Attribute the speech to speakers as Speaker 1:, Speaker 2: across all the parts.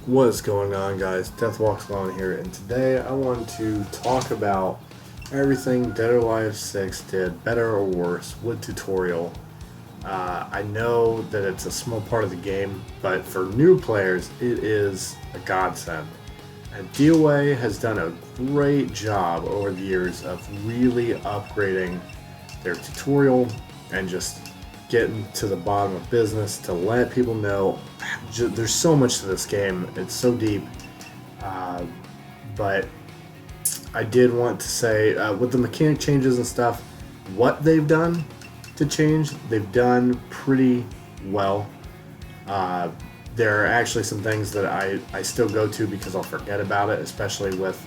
Speaker 1: What is going on, guys? Death Walks Alone here, and today I want to talk about everything Dead or Alive 6 did better or worse with tutorial. I know that it's a small part of the game, but for new players, it is a godsend. And DOA has done a great job over the years of really upgrading their tutorial and just getting to the bottom of business to let people know there's so much to this game. It's so deep. But I did want to say, with the mechanic changes and stuff, what they've done to change, they've done pretty well. There are actually some things that I still go to because I'll forget about it, especially with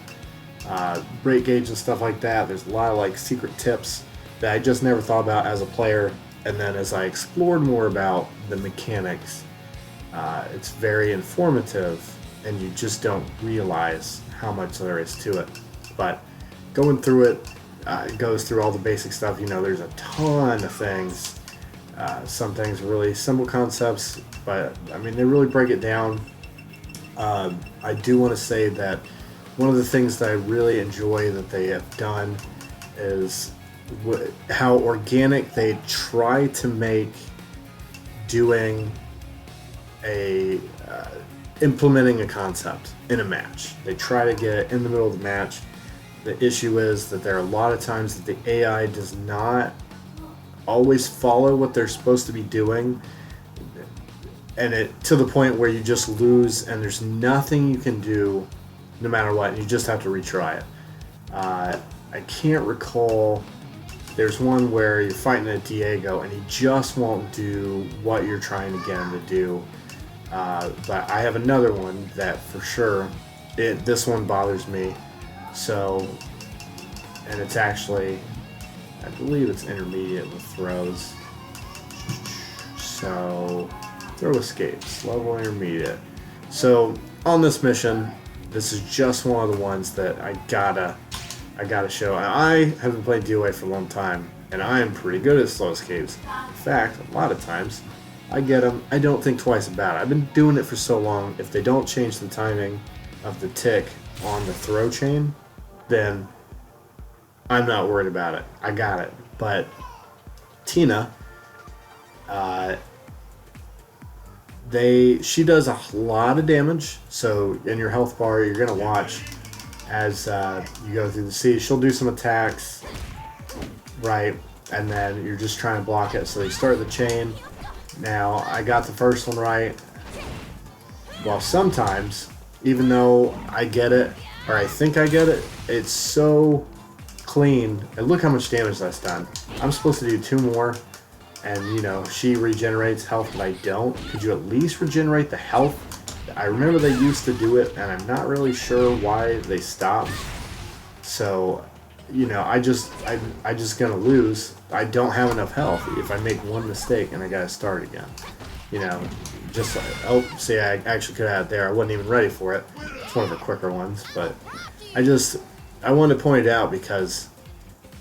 Speaker 1: break gauge and stuff like that. There's a lot of like secret tips that I just never thought about as a player. And then as I explored more about the mechanics, it's very informative, and you just don't realize how much there is to it. But going through it, it goes through all the basic stuff. You know, there's a ton of things. Some things are really simple concepts, but I mean, they really break it down. I do want to say that one of the things that I really enjoy that they have done is how organic they try to make doing implementing a concept in a match. They try to get it in the middle of the match. The issue is that there are a lot of times that the AI does not always follow what they're supposed to be doing, and it to the point where you just lose and there's nothing you can do no matter what, and you just have to retry it. I can't recall. There's one where you're fighting a Diego and he just won't do what you're trying to get him to do. But I have another one that for sure, this one bothers me. So, and it's actually, I believe it's intermediate with throws. So, throw escapes, level intermediate. So, on this mission, this is just one of the ones that I gotta show. I haven't played DOA for a long time, and I am pretty good at slow escapes. In fact, a lot of times, I get them. I don't think twice about it. I've been doing it for so long. If they don't change the timing of the tick on the throw chain, then I'm not worried about it. I got it. But Tina, she does a lot of damage. So in your health bar, you're gonna watch as you go through the siege. She'll do some attacks, right, and then you're just trying to block it. So you start the chain. Now, I got the first one right. Well, sometimes, even though I get it, or I think I get it, it's so clean. And look how much damage that's done. I'm supposed to do 2 more, and, you know, she regenerates health, but I don't. Could you at least regenerate the health? I remember they used to do it, and I'm not really sure why they stopped. So, you know, I just gonna lose. I don't have enough health if I make one mistake and I gotta start again. You know, just like, oh, see, I actually could have had it there. I wasn't even ready for it. It's one of the quicker ones, but I wanted to point it out because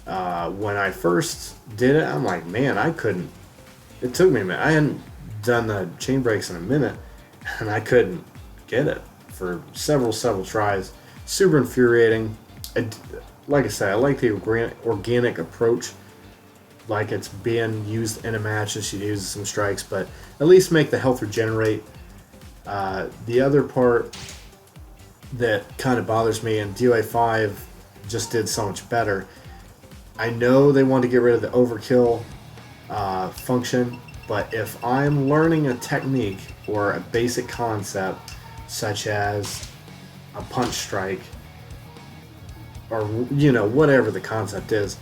Speaker 1: when I first did it, I'm like, man, I couldn't. It took me a minute. I hadn't done the chain breaks in a minute, and I couldn't get it for several tries. Super infuriating. Like I said, I like the organic approach, like it's being used in a match and she uses some strikes, but at least make the health regenerate. The other part that kind of bothers me, and DOA 5 just did so much better. I know they want to get rid of the overkill function, but if I'm learning a technique or a basic concept, such as a punch strike, or, you know, whatever the concept is,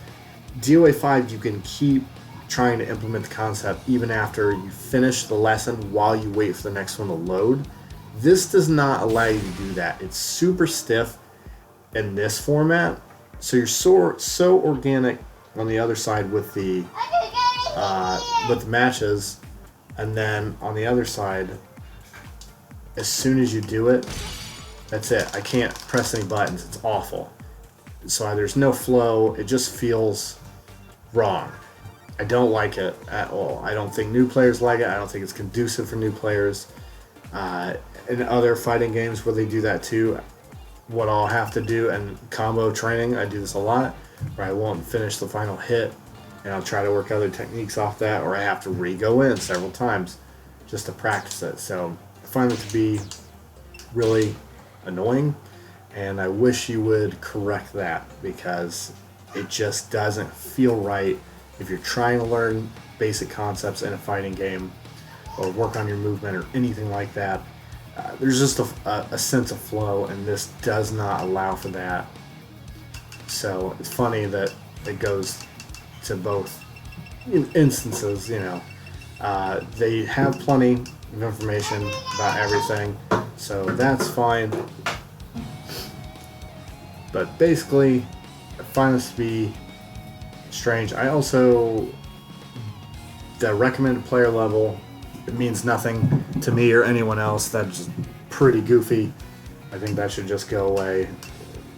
Speaker 1: DOA 5, you can keep trying to implement the concept even after you finish the lesson while you wait for the next one to load. This does not allow you to do that. It's super stiff in this format, so you're so organic on the other side with the matches, and then on the other side, as soon as you do it, that's it. I can't press any buttons. It's awful. So there's no flow. It just feels wrong. I don't like it at all. I don't think new players like it. I don't think it's conducive for new players. In other fighting games where they do that too, what I'll have to do, and combo training, I do this a lot, where I won't finish the final hit, and I'll try to work other techniques off that, or I have to re-go in several times just to practice it. So I find it to be really annoying, and I wish you would correct that, because it just doesn't feel right if you're trying to learn basic concepts in a fighting game or work on your movement or anything like that. There's just a sense of flow, and this does not allow for that. So it's funny that it goes to both instances. They have plenty of information about everything, so that's fine. But basically, I find this to be strange. I also, the recommended player level, it means nothing to me or anyone else. That's pretty goofy. I think that should just go away.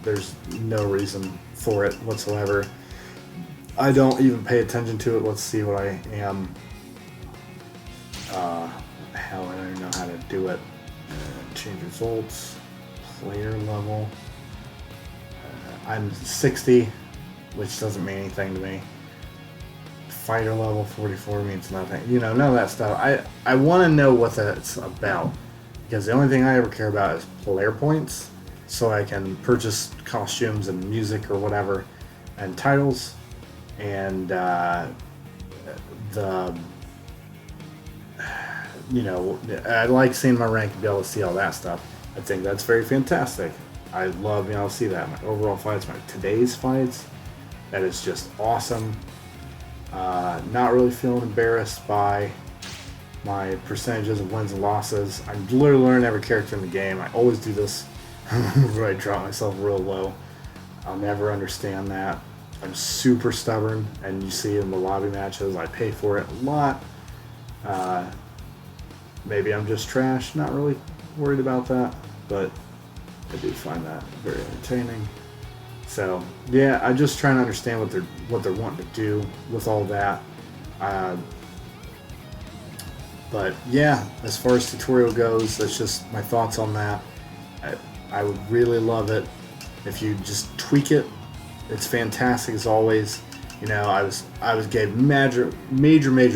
Speaker 1: There's no reason for it whatsoever. I don't even pay attention to it. Let's see what I am. Hell, I don't even know how to do it. Change results. Player level. I'm 60, which doesn't mean anything to me. Fighter level 44 means nothing. None of that stuff. I want to know what that's about, because the only thing I ever care about is player points, so I can purchase costumes and music or whatever, and titles, and I like seeing my rank and be able to see all that stuff. I think that's very fantastic. I love being able to see that. My overall fights, my today's fights, that is just awesome. Not really feeling embarrassed by my percentages of wins and losses. I'm literally learning every character in the game. I always do this where I drop myself real low. I'll never understand that. I'm super stubborn, and you see in the lobby matches, I pay for it a lot. Maybe I'm just trash, not really worried about that, but I do find that very entertaining. So yeah, I'm just trying to understand what they're wanting to do with all that. But yeah, as far as tutorial goes, that's just my thoughts on that. I would really love it if you just tweak it. It's fantastic as always. I was gave major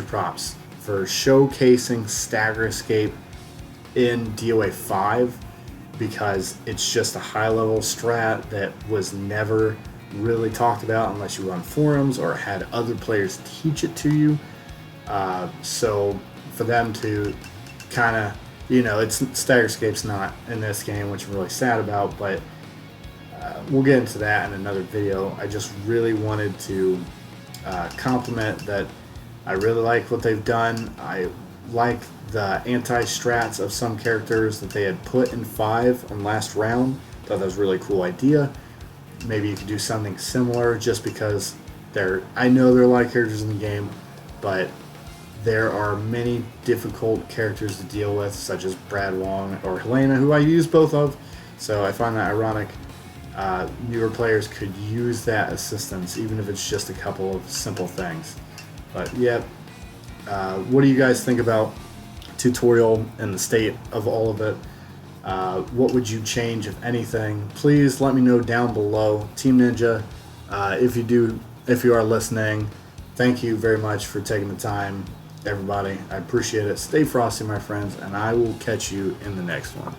Speaker 1: props for showcasing Stagger Escape in DOA 5, because it's just a high level strat that was never really talked about unless you were on forums or had other players teach it to you. So for them to kind of, it's Stagger Escape's not in this game, which I'm really sad about, but we'll get into that in another video. I just really wanted to compliment that. I really like what they've done. I like the anti-strats of some characters that they had put in 5 on last round. Thought that was a really cool idea. Maybe you could do something similar, just because I know there are a lot of characters in the game, but there are many difficult characters to deal with, such as Brad Wong or Helena, who I use both of. So I find that ironic. Newer players could use that assistance, even if it's just a couple of simple things. But yeah, what do you guys think about tutorial and the state of all of it? What would you change, if anything? Please let me know down below. Team Ninja, if you are listening, thank you very much for taking the time, everybody. I appreciate it. Stay frosty, my friends, and I will catch you in the next one.